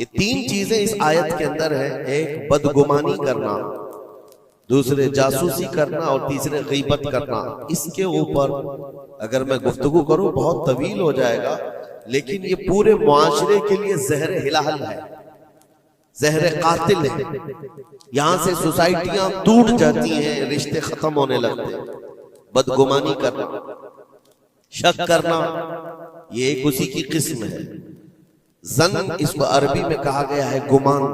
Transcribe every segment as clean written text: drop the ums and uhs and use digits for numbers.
یہ تین چیزیں اس آیت کے اندر ہیں. ایک بدگمانی کرنا، دوسرے جاسوسی کرنا، اور تیسرے غیبت کرنا. اس کے اوپر اگر میں گفتگو کروں بہت طویل ہو جائے گا، لیکن یہ پورے معاشرے کے لیے زہر ہلال ہے، زہر قاتل ہے. یہاں سے سوسائٹیاں ٹوٹ جاتی ہیں، رشتے ختم ہونے لگتے ہیں. بدگمانی کرنا، شک کرنا، یہ ایک اسی کی قسم ہے. ظن اس کو عربی میں کہا گیا ہے گمان،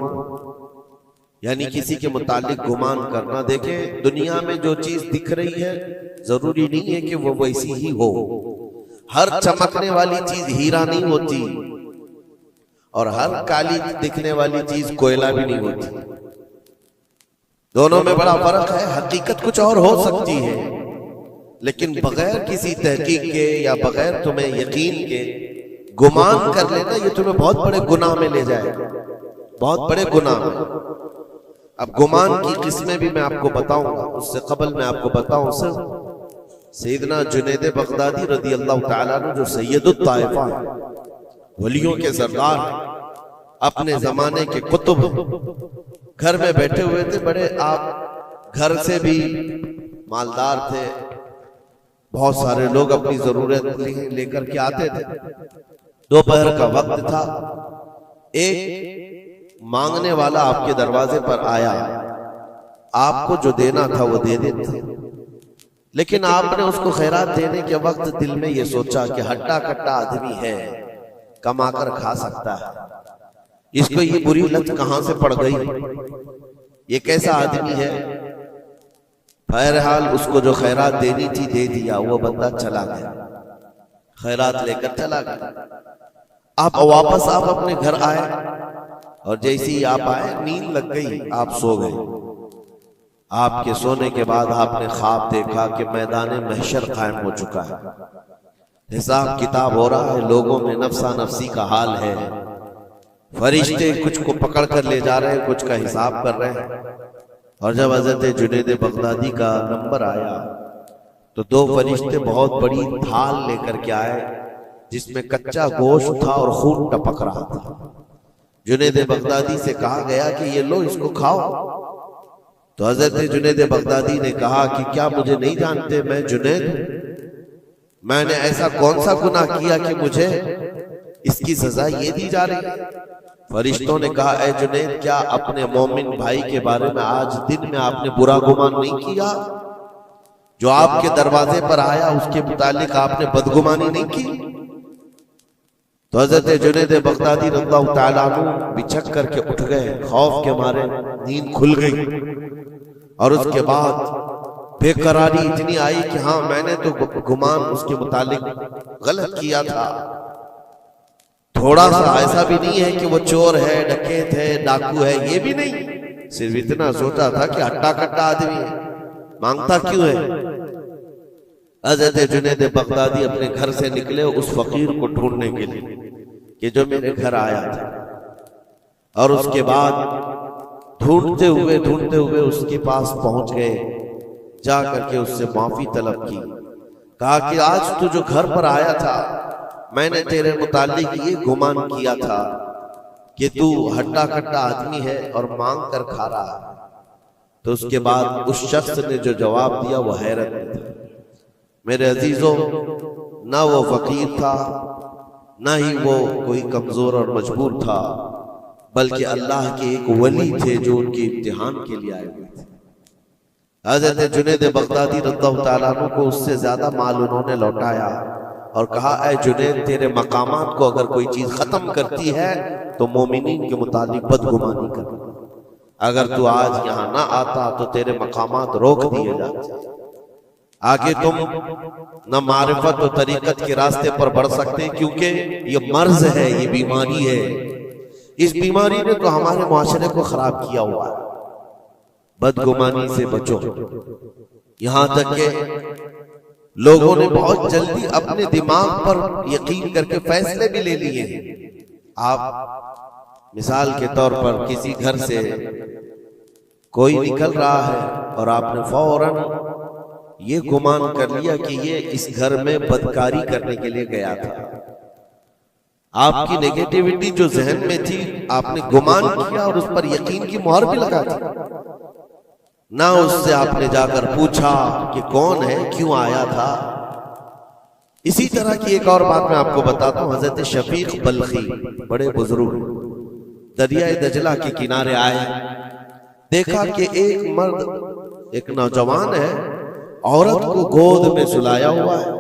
یعنی کسی کے متعلق گمان کرنا. دیکھیں دنیا میں جو چیز دکھ رہی ہے ضروری نہیں ہے کہ وہ ویسی ہی ہو. ہر چمکنے والی چیز ہیرا نہیں ہوتی، اور ہر کالی دکھنے والی چیز کوئلہ بھی نہیں ہوتی. دونوں میں بڑا فرق ہے. حقیقت کچھ اور ہو سکتی ہے، لیکن بغیر کسی تحقیق کے یا بغیر تمہیں یقین کے گمان کر لینا، یہ تمہیں بہت بڑے گناہ میں لے جائے گا، بہت بڑے گناہ میں. اب گمان کی قسمیں بھی میں آپ کو بتاؤں گا. اس سے قبل میں آپ کو بتاؤں سر، سیدنا جنید بغدادی رضی اللہ تعالیٰ عنہ جو سید الطائفہ ہیں، ولیوں کے سردار، اپنے زمانے کے قطب، گھر میں بیٹھے ہوئے تھے. بڑے آپ گھر سے بھی مالدار تھے، بہت سارے لوگ اپنی ضرورت لے کر کے آتے تھے. دوپہر کا وقت تھا، ایک مانگنے والا آپ کے دروازے پر آیا. آپ کو جو دینا تھا وہ دے دیتے، لیکن آپ نے اس کو خیرات دینے کے وقت دل میں یہ سوچا کہ ہٹا کٹا آدمی ہے، کما کر کھا سکتا ہے، اس کو یہ بری لت کہاں سے پڑ گئی، یہ کیسا آدمی ہے. بہرحال اس کو جو خیرات دینی تھی دے دیا. وہ بندہ چلا گیا، خیرات لے کر چلا گیا. آپ واپس آپ اپنے گھر آئے، اور جیسے ہی آپ آئے نیند لگ گئی، آپ سو گئے. آپ کے سونے کے بعد آپ نے خواب دیکھا کہ میدان محشر قائم ہو چکا ہے، حساب کتاب ہو رہا ہے، لوگوں میں نفسا نفسی کا حال ہے. فرشتے کچھ کو پکڑ کر لے جا رہے ہیں، کچھ کا حساب کر رہے ہیں. اور جب حضرت جنید بغدادی کا نمبر آیا تو دو فرشتے بہت بڑی تھال لے کر کے آئے، جس میں کچا گوشت تھا اور خون ٹپک رہا تھا. جنید بغدادی سے کہا گیا کہ یہ لو، اس کو کھاؤ. تو حضرت جنید بغدادی نے کہا کہ کیا مجھے نہیں جانتے؟ میں جنید، میں نے ایسا کون سا گناہ کیا کہ مجھے اس کی سزا یہ دی جا رہی ہے؟ فرشتوں نے کہا اے جنید، کیا اپنے مومن بھائی کے بارے میں آج دن میں آپ نے برا گمان نہیں کیا؟ جو آپ کے دروازے پر آیا اس کے متعلق آپ نے بدگمانی نہیں کی؟ تو حضرت جنید بغدادی رضی اللہ تعالیٰ عنہ بچھک کر کے اٹھ گئے، خوف کے مارے نیند کھل گئی. اور اس کے بعد بے قراری اتنی آئی کہ ہاں میں نے تو گمان اس کے متعلق غلط کیا تھا. تھوڑا سا ایسا بھی نہیں ہے کہ وہ چور ہے، ڈکیت ہے، ڈاکو ہے، یہ بھی نہیں. صرف اتنا سوچا تھا کہ ہٹا کٹا آدمی ہے، مانگتا کیوں ہے. حضرت جنید بغدادی اپنے گھر سے نکلے اس فقیر کو ڈھونڈنے کے لیے کہ جو میرے گھر آیا تھا. اور اس کے بعد ڈھونڈتے ہوئے اس کے پاس پہنچ گئے. جا کر کے اس سے معافی طلب کی. کہا کہ آج تو جو گھر پر آیا تھا میں نے تیرے متعلق یہ گمان کیا تھا کہ تو ہٹا کٹا آدمی ہے اور مانگ کر کھا رہا ہے. تو اس کے بعد اس شخص نے جو جواب دیا وہ حیرت میں تھا. میرے عزیزوں، نہ وہ فقیر تھا، نہ ہی وہ کوئی کمزور اور مجبور تھا، بلکہ اللہ کے ایک ولی تھے جو ان کے امتحان کے لیے آئے ہوئے تھے. حضرت جنید بغدادی رضی اللہ تعالیٰ عنہ کو اس سے زیادہ مال انہوں نے لوٹایا اور کہا اے جنید، تیرے مقامات کو اگر کوئی چیز ختم کرتی ہے تو مومنین کے متعلق بدگمانی کر. اگر تو آج یہاں نہ آتا تو تیرے مقامات روک دیے جاتے. آگے تم نہ معرفت و طریقت کے راستے پر بڑھ سکتے، کیونکہ یہ مرض ہے، یہ بیماری ہے. اس بیماری نے تو ہمارے معاشرے کو خراب کیا ہوا ہے. بدگمانی سے بچو. یہاں تک کہ لوگوں نے بہت جلدی اپنے دماغ پر یقین کر کے فیصلے بھی لے لیے ہیں. آپ مثال کے طور پر کسی گھر سے کوئی نکل رہا ہے اور آپ نے فوراً یہ گمان کر لیا کہ یہ اس گھر میں بدکاری کرنے کے لیے گیا تھا. آپ کی نیگیٹیوٹی جو ذہن میں تھی آپ نے گمان کیا اور اس پر یقین کی مہر بھی لگا دی. نہ اس سے آپ نے جا کر پوچھا کہ کون ہے، کیوں آیا تھا. اسی طرح کی ایک اور بات میں آپ کو بتاتا ہوں. حضرت شفیق بلخی بڑے بزرگ دریائے دجلہ کے کنارے آئے، دیکھا کہ ایک مرد، ایک نوجوان ہے، عورت کو گود میں سلایا ہوا ہے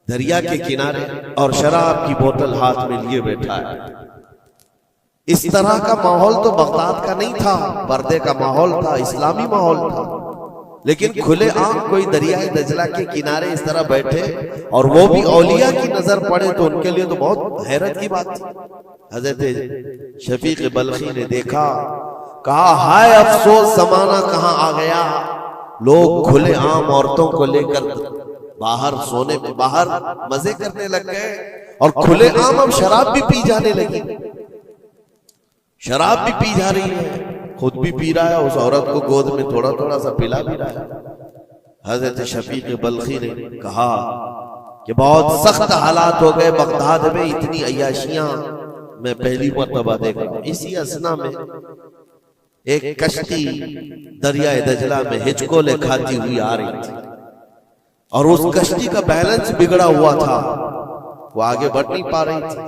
دریا کے کنارے، اور شراب کی بوتل ہاتھ میں لیے بیٹھا ہے. اس طرح کا ماحول تو بغداد کا نہیں تھا، پردے کا ماحول تھا، اسلامی ماحول تھا. لیکن کھلے عام کوئی دریائے دجلہ کے کنارے اس طرح بیٹھے اور وہ بھی اولیاء کی نظر پڑے تو ان کے لیے تو بہت حیرت کی بات تھی. حضرت شفیق بلخی نے دیکھا، کہا ہائے افسوس زمانہ کہاں آ گیا. لوگ کھلے عام عورتوں کو لے کر باہر سونے میں باہر مزے کرنے لگ گئے، اور کھلے عام اب شراب بھی پی جانے لگی. شراب بھی پی جا رہی ہے، خود بھی پی رہا ہے، اس عورت کو گود میں تھوڑا تھوڑا سا پلا بھی رہا ہے. حضرت شفیق بلخی نے کہا کہ بہت سخت حالات ہو گئے بغداد میں، اتنی عیاشیاں میں پہلی مرتبہ دیکھا. اسی اثنا میں ایک کشتی دریائے دجلہ میں ہچکولے کھاتی ہوئی آ رہی تھی، اور اس کشتی کا بیلنس بگڑا ہوا تھا، وہ آگے بڑھ نہیں پا رہی تھی.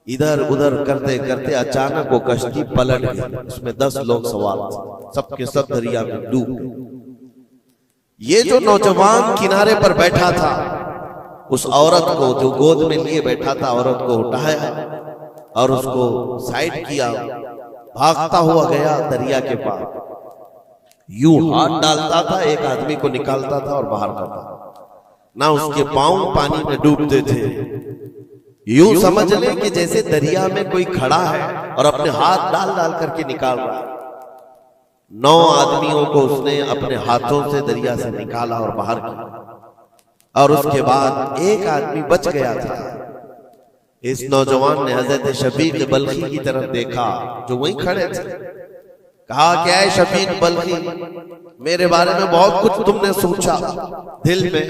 ادھر ادھر کرتے کرتے اچانک وہ کشتی پلٹ گئی، اس میں 10 لوگ سوار تھے، سب کے سب دریا میں ڈوب گئے. یہ جو نوجوان کنارے پر بیٹھا تھا، اس عورت کو جو گود میں لیے بیٹھا تھا، عورت کو اٹھایا اور اس کو سائڈ کیا، بھاگتا ہوا گیا دریا کے پاس. یوں ہاتھ ڈالتا تھا، ایک آدمی کو نکالتا تھا اور باہر کرتا تھا. نہ اس کے پاؤں پانی میں ڈوبتے تھے. یوں سمجھ لیں کہ جیسے دریا میں کوئی کھڑا ہے اور اپنے ہاتھ ڈال ڈال کر کے نکال رہا ہے. 9 آدمیوں کو اس نے اپنے ہاتھوں سے دریا سے نکالا اور باہر کیا، اور اس کے بعد ایک آدمی بچ گیا تھا. اس نوجوان نے حضرت شفیق بلخی کی طرف دیکھا جو وہیں کھڑے تھے. کہا کہ اے شفیق بلخی، میرے بارے میں بہت کچھ تم نے سوچا دل میں،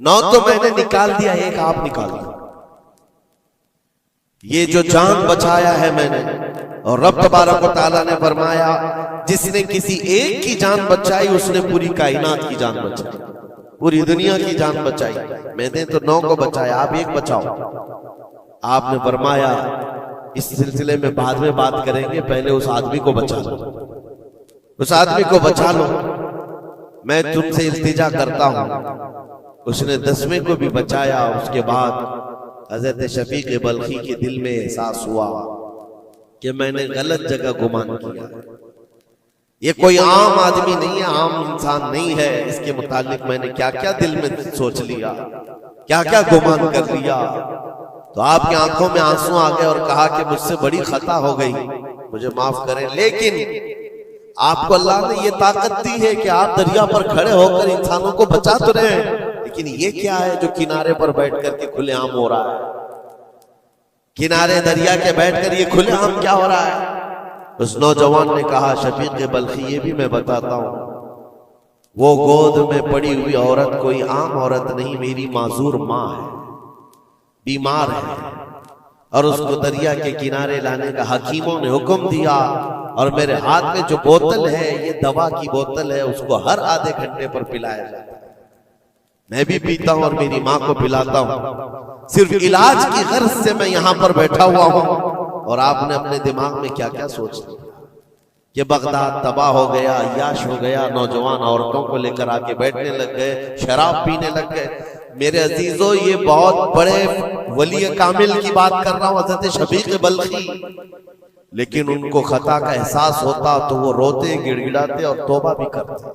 9 تو میں نے نکال دیا، ایک آپ نکال دیا. یہ جو جان بچایا ہے میں نے، اور رب تبارک و تعالیٰ نے فرمایا جس نے کسی ایک کی جان بچائی اس نے پوری کائنات کی جان بچائی، پوری دنیا کی جان بچائی. میں نے تو 9 کو بچایا، آپ ایک بچاؤ. آپ نے فرمایا اس سلسلے میں بعد میں بات کریں گے، پہلے اس آدمی کو بچا لو، اس آدمی کو بچا لو، میں تم سے التجا کرتا ہوں. اس نے 10ویں کو بھی بچایا. اس کے بعد حضرت شفیق بلخی کے دل میں احساس ہوا کہ میں نے غلط جگہ گمان کیا. یہ کوئی عام آدمی نہیں ہے، عام انسان نہیں ہے، اس کے متعلق میں نے کیا کیا دل میں سوچ لیا، کیا کیا گمان کر لیا. تو آپ کی آنکھوں میں آنسو آ گئے اور کہا کہ مجھ سے بڑی خطا ہو گئی، مجھے معاف کریں. لیکن آپ کو اللہ نے یہ طاقت دی ہے کہ آپ دریا پر کھڑے ہو کر انسانوں کو بچا تو رہے ہیں، لیکن یہ کیا ہے جو کنارے پر بیٹھ کر کے کھلے عام ہو رہا ہے؟ کنارے دریا کے بیٹھ کر یہ کھلے عام کیا ہو رہا ہے؟ اس نوجوان نے کہا شفیق بلخی یہ بھی میں بتاتا ہوں، وہ گود میں پڑی ہوئی عورت کوئی عام عورت نہیں، میری معذور ماں ہے، بیمار ہے، اور اس کو دریا کے کنارے لانے کا حکیموں نے حکم دیا. اور میرے ہاتھ میں جو بوتل ہے یہ دوا کی بوتل ہے، اس کو ہر آدھے گھنٹے پر پلایا جاتا ہے. میں بھی پیتا ہوں اور میری ماں کو پلاتا ہوں. صرف علاج کی غرض سے میں یہاں پر بیٹھا ہوا ہوں. اور آپ نے اپنے دماغ میں کیا کیا سوچ لیا کہ بغداد تباہ ہو گیا، عیاش ہو گیا، نوجوان عورتوں کو لے کر آ کے بیٹھنے لگ گئے، شراب پینے لگ گئے. میرے عزیزو یہ بہت بڑے ولی کامل کی بات کر رہا ہوں، حضرت شفیق بلخی. لیکن ان کو خطا کا احساس ہوتا تو وہ روتے، گڑ گڑاتے اور توبہ بھی کرتے.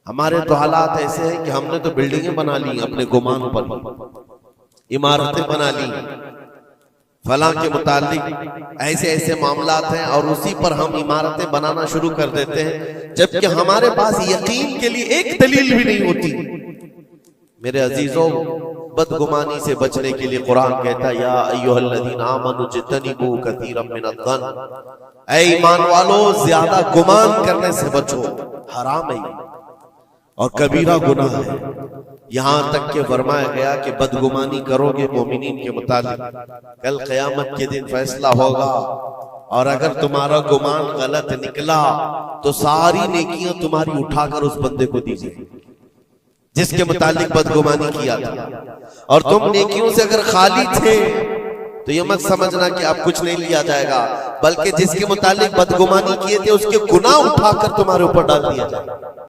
ہمارے تو حالات ایسے ہیں کہ ہم نے تو بلڈنگیں بنا لی اپنے گمان پر، عمارتیں بنا لی، فلاں کے متعلق ایسے ایسے معاملات ہیں، اور اسی پر ہم عمارتیں بنانا شروع کر دیتے ہیں، جبکہ ہمارے پاس یقین کے لیے ایک دلیل بھی نہیں ہوتی. میرے عزیزوں، بدگمانی سے بچنے کے لیے قرآن کہتا ہے یا ایھا الذین آمنوا اجتنبوا کثیرا من الظن، اے ایمان والو زیادہ گمان کرنے سے بچو، حرام ہے اور کبیرہ گناہ ہے. یہاں تک کہ فرمایا گیا کہ بدگمانی کرو گے مومنین کے متعلق، کل قیامت کے دن فیصلہ ہوگا، اور اگر تمہارا گمان غلط نکلا تو ساری نیکیاں تمہاری اٹھا کر اس بندے کو دیجیے جس کے متعلق بدگمانی کیا تھا، اور تم نیکیوں سے اگر خالی تھے تو یہ مت سمجھنا کہ اب کچھ نہیں لیا جائے گا، بلکہ جس کے متعلق بدگمانی کیے تھے اس کے گناہ اٹھا کر تمہارے اوپر ڈال دیا جائے گا۔